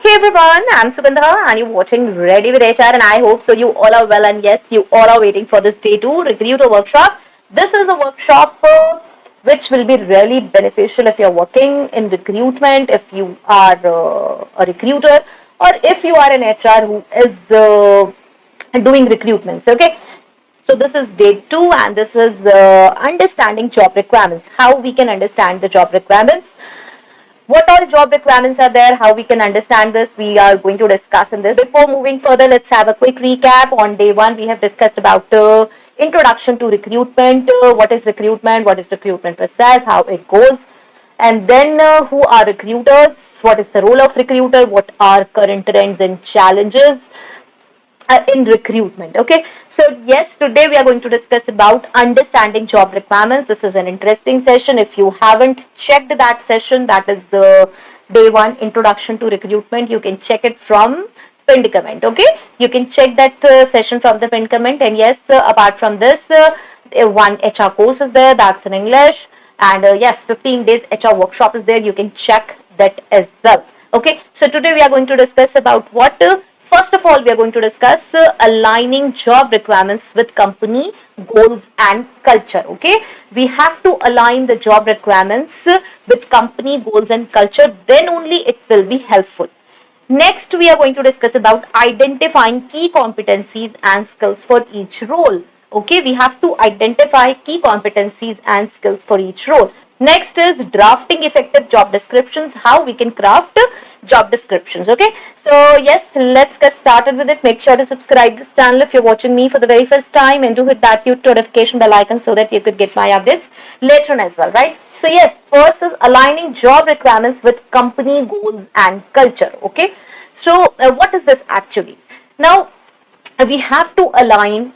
Hey everyone, I'm Sugandha and you're watching Ready with HR and I hope so you all are well and yes, you all are waiting for this day 2 recruiter workshop. This is a workshop which will be really beneficial if you're working in recruitment, if you are a recruiter or if you are an HR who is doing recruitments, okay? So this is day 2 and this is understanding job requirements, how we can understand the job requirements, what all job requirements are there, how we can understand this, we are going to discuss in this. Before moving further, let's have a quick recap. On day 1 we have discussed about introduction to recruitment, what is recruitment process, how it goes, and then who are recruiters, what is the role of recruiter, what are current trends and challenges in recruitment. Okay, so yes, today we are going to discuss about understanding job requirements. This is an interesting session. If you haven't checked that session, that is day 1 introduction to recruitment, you can check it from pinned comment. Okay, you can check that session from the pinned comment. And yes, apart from this, one HR course is there, that's in English, and yes, 15 days HR workshop is there, you can check that as well. Okay, so today we are going to discuss about what first of all, we are going to discuss aligning job requirements with company goals and culture. Okay, we have to align the job requirements with company goals and culture, then only it will be helpful. Next, we are going to discuss about identifying key competencies and skills for each role. Okay, we have to identify key competencies and skills for each role. Next is drafting effective job descriptions, how we can craft job descriptions. Okay, so yes, let's get started with it. Make sure to subscribe this channel if you're watching me for the very first time, and do hit that notification bell icon so that you could get my updates later on as well, right? So yes, first is aligning job requirements with company goals and culture. Okay, so what is this actually? Now we have to align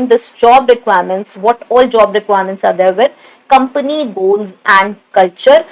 this job requirements, what all job requirements are there, with company goals and culture,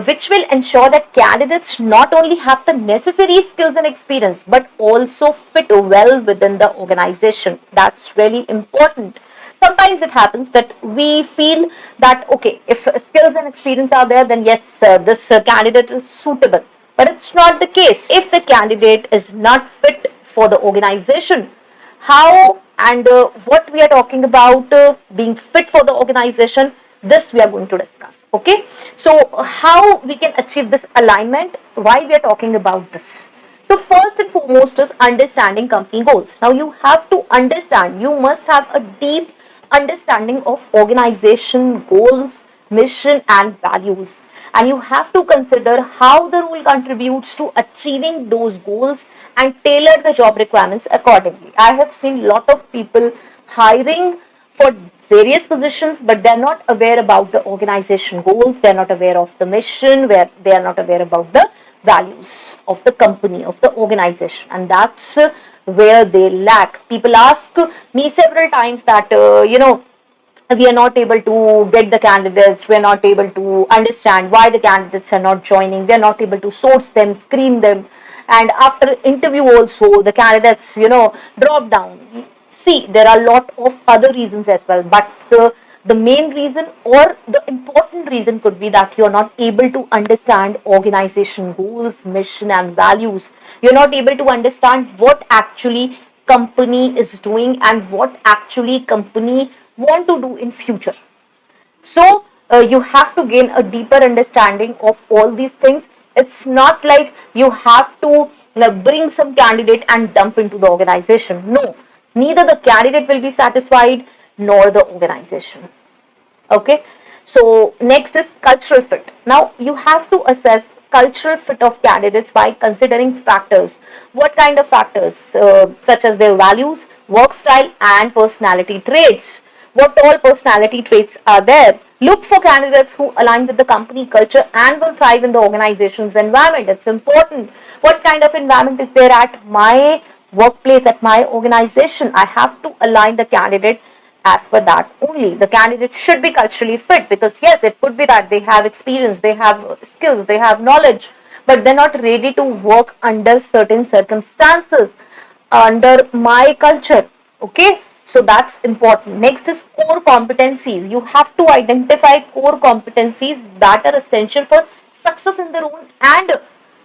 which will ensure that candidates not only have the necessary skills and experience but also fit well within the organization. That's really important. Sometimes it happens that we feel that okay, if skills and experience are there, then yes, this candidate is suitable, but it's not the case. If the candidate is not fit for the organization, how and what we are talking about being fit for the organization, this we are going to discuss. Okay, so how we can achieve this alignment, why we are talking about this. So first and foremost is understanding company goals. Now you have to understand, you must have a deep understanding of organization goals, mission and values, and you have to consider how the role contributes to achieving those goals and tailor the job requirements accordingly. I have seen lot of people hiring for various positions, but they're not aware about the organization goals, they're not aware of the mission, where they are not aware about the values of the company, of the organization, and that's where they lack. People ask me several times that we are not able to get the candidates, we are not able to understand why the candidates are not joining, we are not able to source them, screen them, and after interview also the candidates drop down. See, there are a lot of other reasons as well, but the main reason or the important reason could be that you're not able to understand organization goals, mission and values. You're not able to understand what actually company is doing and what actually company want to do in future. So you have to gain a deeper understanding of all these things. It's not like you have to bring some candidate and dump into the organization. No, neither the candidate will be satisfied nor the organization. Okay, so next is cultural fit. Now you have to assess cultural fit of candidates by considering factors. What kind of factors? Such as their values, work style and personality traits. What all personality traits are there? Look for candidates who align with the company culture and will thrive in the organization's environment. It's important. What kind of environment is there at my workplace, at my organization? I have to align the candidate as per that only. The candidate should be culturally fit, because yes, it could be that they have experience, they have skills, they have knowledge, but they're not ready to work under certain circumstances, under my culture. Okay, so that's important. Next is core competencies. You have to identify core competencies that are essential for success in the role and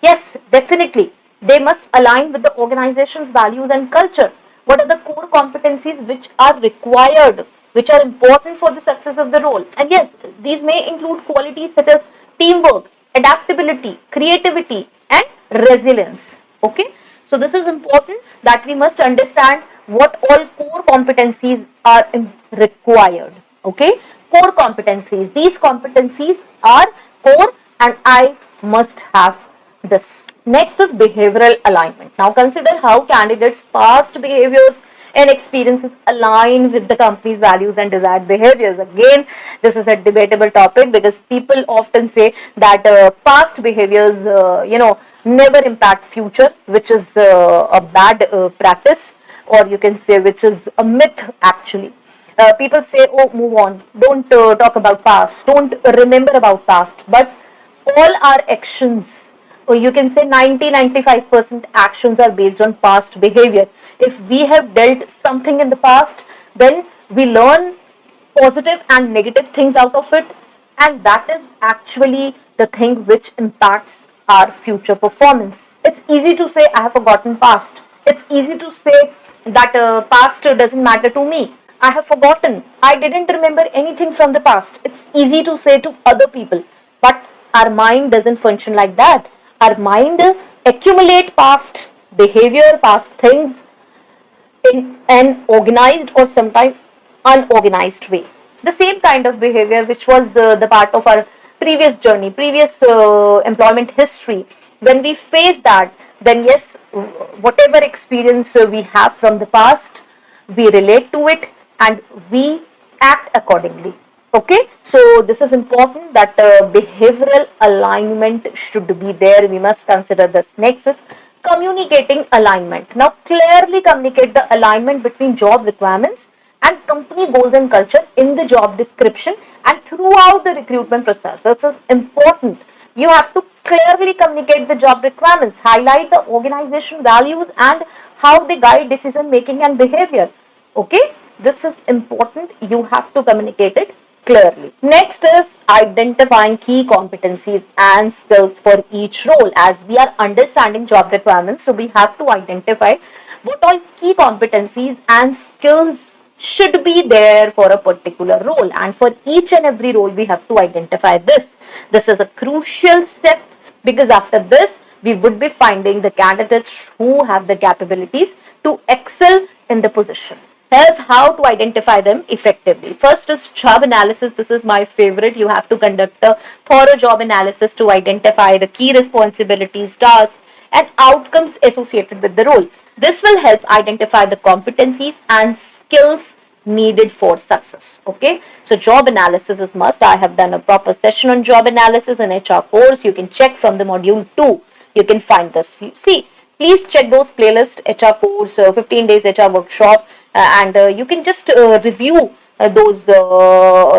Yes, definitely. They must align with the organization's values and culture. What are the core competencies which are required, which are important for the success of the role? And yes, these may include qualities such as teamwork, adaptability, creativity, and resilience. Okay, so this is important that we must understand what all core competencies are required. Okay, core competencies. These competencies are core, and I must have this. Next is behavioral alignment. Now consider how candidates' past behaviors and experiences align with the company's values and desired behaviors. Again, this is a debatable topic because people often say that past behaviors, never impact future, which is a bad practice, or you can say which is a myth actually. People say, oh, move on, don't talk about past, don't remember about past, but all our actions, or you can say 90-95% actions are based on past behavior. If we have dealt something in the past, then we learn positive and negative things out of it, and that is actually the thing which impacts our future performance. It's easy to say I have forgotten past. It's easy to say that past doesn't matter to me. I have forgotten, I didn't remember anything from the past. It's easy to say to other people, but our mind doesn't function like that. Our mind accumulate past behavior, past things in an organized or sometimes unorganized way. The same kind of behavior which was the part of our previous journey, previous employment history, when we face that, then yes, whatever experience we have from the past, we relate to it and we act accordingly. Okay, so this is important that behavioral alignment should be there. We must consider this. Next is communicating alignment. Now, clearly communicate the alignment between job requirements and company goals and culture in the job description and throughout the recruitment process. This is important. You have to clearly communicate the job requirements, highlight the organization values and how they guide decision making and behavior. Okay, this is important. You have to communicate it clearly. Next is identifying key competencies and skills for each role. As we are understanding job requirements, so we have to identify what all key competencies and skills should be there for a particular role, and for each and every role we have to identify this. This is a crucial step because after this we would be finding the candidates who have the capabilities to excel in the position. Here's how to identify them effectively. First is job analysis. This is my favorite. You have to conduct a thorough job analysis to identify the key responsibilities, tasks, and outcomes associated with the role. This will help identify the competencies and skills needed for success. Okay, so job analysis is must. I have done a proper session on job analysis in HR course. You can check from the module 2. You can find this. See, please check those playlists, HR course, 15 days HR workshop, and you can just review those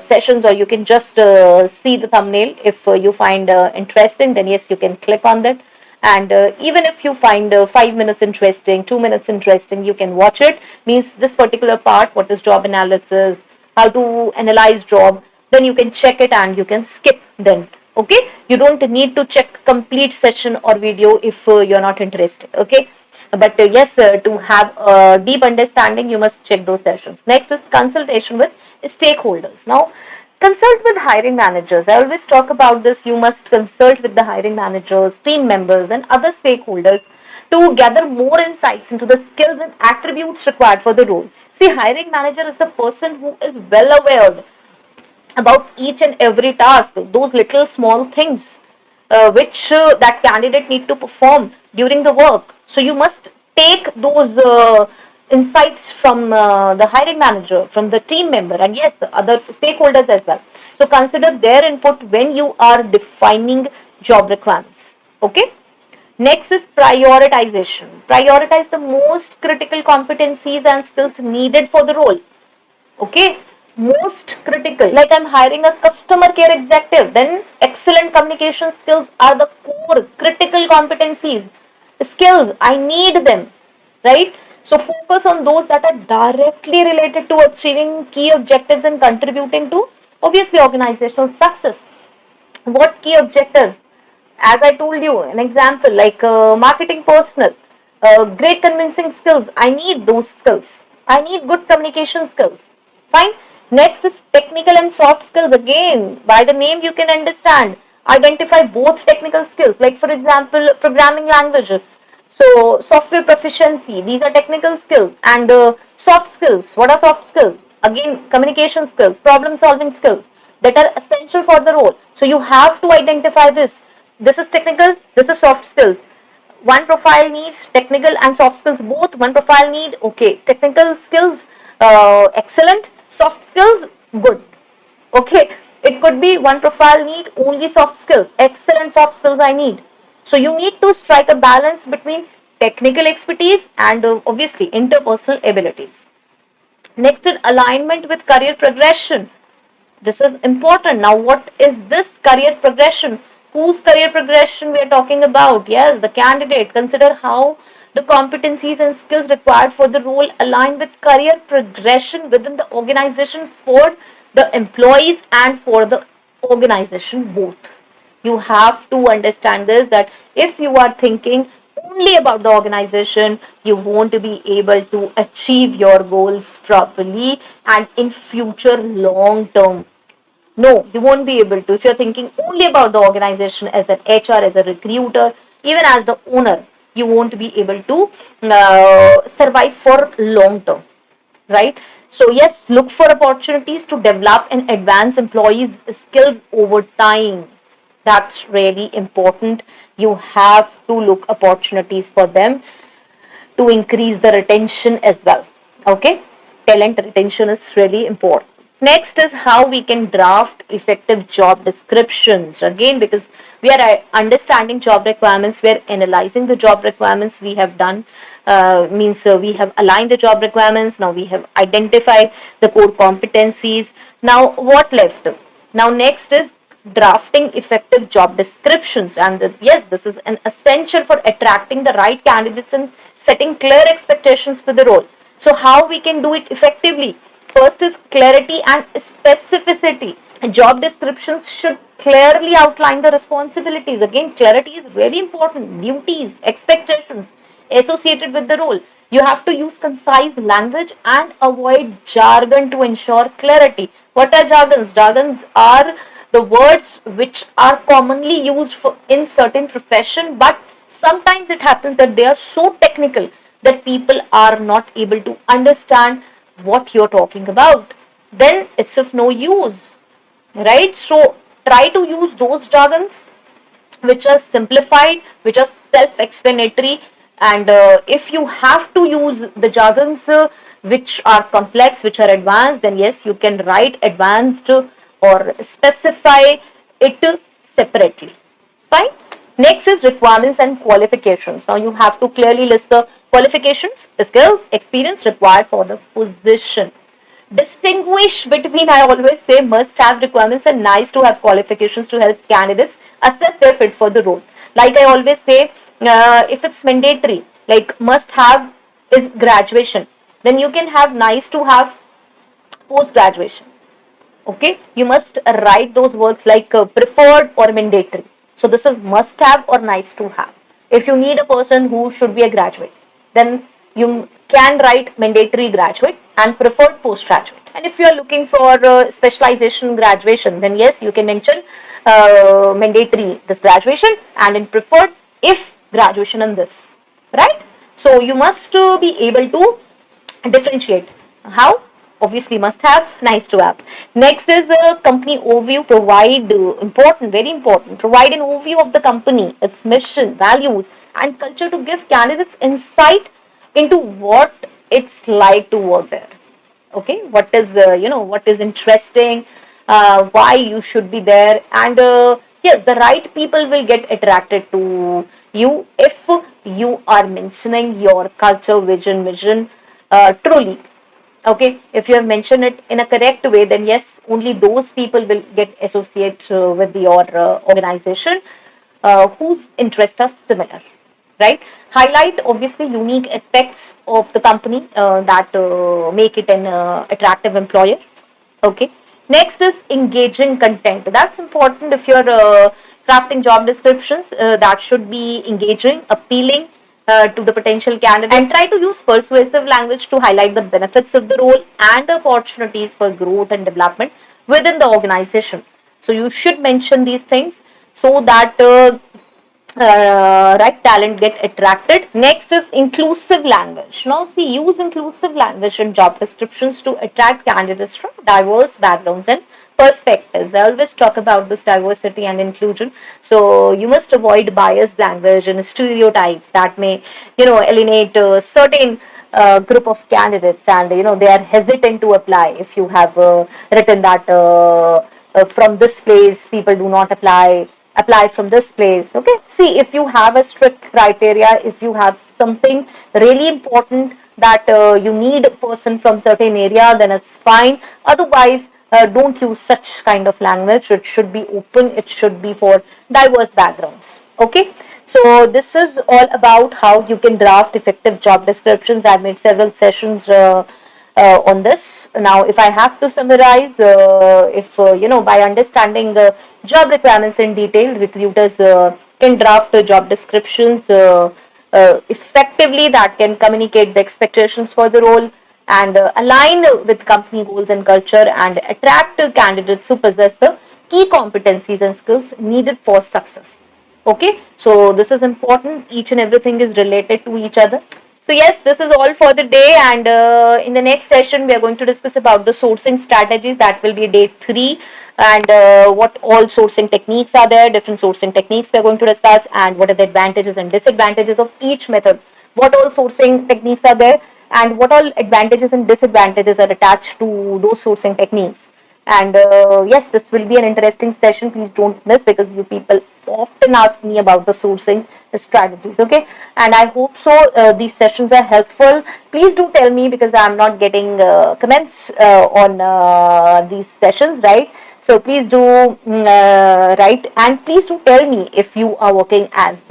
sessions, or you can just see the thumbnail. If you find interesting, then yes, you can click on that. And even if you find 5 minutes interesting, 2 minutes interesting, you can watch it. Means this particular part, what is job analysis, how to analyze job, then you can check it and you can skip then. Okay, you don't need to check complete session or video if you're not interested. Okay, but yes, to have a deep understanding, you must check those sessions. Next is consultation with stakeholders. Now, consult with hiring managers. I always talk about this. You must consult with the hiring managers, team members, and other stakeholders to gather more insights into the skills and attributes required for the role. See, hiring manager is the person who is well aware about each and every task, those little small things which that candidate need to perform during the work. So you must take those insights from the hiring manager, from the team member, and yes, other stakeholders as well. So consider their input when you are defining job requirements. Okay. Next is prioritization. Prioritize the most critical competencies and skills needed for the role. Okay, most critical. Like I'm hiring a customer care executive, then excellent communication skills are the core critical competencies. Skills, I need them, right? So focus on those that are directly related to achieving key objectives and contributing to obviously organizational success. What key objectives? As I told you, an example like marketing personnel, great convincing skills. I need those skills. I need good communication skills. Fine. Next is technical and soft skills. Again, by the name you can understand. Identify both technical skills, like for example, programming language. So, software proficiency, these are technical skills. And soft skills, what are soft skills? Again, communication skills, problem solving skills that are essential for the role. So, you have to identify this. This is technical, this is soft skills. One profile needs technical and soft skills both. One profile need, okay, technical skills, excellent, soft skills, good. Okay, it could be one profile need only soft skills, excellent soft skills I need. So you need to strike a balance between technical expertise and obviously interpersonal abilities. Next is alignment with career progression. This is important. Now, what is this career progression? Whose career progression we are talking about? Yes, the candidate. Consider how the competencies and skills required for the role align with career progression within the organization for the employees and for the organization both. You have to understand this, that if you are thinking only about the organization, you won't be able to achieve your goals properly and in future long term. No, you won't be able to. If you're thinking only about the organization as an HR, as a recruiter, even as the owner, you won't be able to survive for long term, right? So yes, look for opportunities to develop and advance employees' skills over time. That's really important. You have to look opportunities for them to increase the retention as well. Okay, talent retention is really important. Next is how we can draft effective job descriptions. Again, because we are understanding job requirements, we are analyzing the job requirements we have done. Means we have aligned the job requirements. Now we have identified the core competencies. Now what left? Now next is drafting effective job descriptions, and yes, this is an essential for attracting the right candidates and setting clear expectations for the role. So how we can do it effectively? First is clarity and specificity. Job descriptions should clearly outline the responsibilities. Again, clarity is very important. Duties, expectations associated with the role. You have to use concise language and avoid jargon to ensure clarity. What are jargons? Jargons are the words which are commonly used for in certain profession, but sometimes it happens that they are so technical that people are not able to understand what you're talking about. Then it's of no use, right? So try to use those jargons which are simplified, which are self-explanatory, and if you have to use the jargons which are complex, which are advanced, then yes, you can write advanced or specify it separately. Fine. Next is requirements and qualifications. Now you have to clearly list the qualifications, skills, experience required for the position. Distinguish between, I always say, must have requirements and nice to have qualifications to help candidates assess their fit for the role. Like I always say, if it's mandatory, like must have is graduation, then you can have nice to have post graduation. Okay, you must write those words like preferred or mandatory. So this is must have or nice to have. If you need a person who should be a graduate, then you can write mandatory graduate and preferred postgraduate. And if you are looking for specialization graduation, then yes, you can mention mandatory this graduation and in preferred if graduation in this, right? So you must be able to differentiate. How? Obviously must have, nice to have. Next is a company overview. Provide important, very important, provide an overview of the company, its mission, values and culture to give candidates insight into what it's like to work there. Okay, what is what is interesting, why you should be there, and yes, the right people will get attracted to you if you are mentioning your culture, vision truly. Okay, if you have mentioned it in a correct way, then yes, only those people will get associated with your organization whose interests are similar, right? Highlight obviously unique aspects of the company that make it an attractive employer. Okay, Next is engaging content. That's important if you're crafting job descriptions. That should be engaging, appealing to the potential candidates, and try to use persuasive language to highlight the benefits of the role and the opportunities for growth and development within the organization. So you should mention these things so that right talent get attracted. Next is inclusive language. Now see, use inclusive language in job descriptions to attract candidates from diverse backgrounds and perspectives. I always talk about this diversity and inclusion. So you must avoid biased language and stereotypes that may, alienate certain group of candidates, and they are hesitant to apply if you have written that from this place people do not apply from this place. Okay, see, if you have a strict criteria, if you have something really important that you need a person from certain area, then it's fine. Otherwise, don't use such kind of language. It should be open, it should be for diverse backgrounds. Okay, so this is all about how you can draft effective job descriptions. I've made several sessions on this. Now, if I have to summarize, if by understanding job requirements in detail, recruiters can draft job descriptions effectively that can communicate the expectations for the role and align with company goals and culture, and attract candidates who possess the key competencies and skills needed for success. Okay, so this is important. Each and everything is related to each other. So yes, this is all for the day, and in the next session we are going to discuss about the sourcing strategies. That will be day 3, and what all sourcing techniques are there, different sourcing techniques we are going to discuss, and what are the advantages and disadvantages of each method, what all sourcing techniques are there, and what all advantages and disadvantages are attached to those sourcing techniques. And yes, this will be an interesting session. Please don't miss, because you people often ask me about the sourcing strategies. Okay, and I hope so these sessions are helpful. Please do tell me, because I'm not getting comments on these sessions, right? So please do write, and please do tell me if you are working as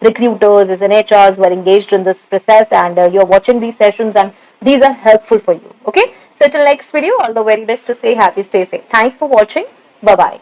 recruiters, as an HRs who are engaged in this process, and you're watching these sessions and these are helpful for you. Okay, so till next video, all the very best, to stay happy, stay safe. Thanks for watching. Bye bye.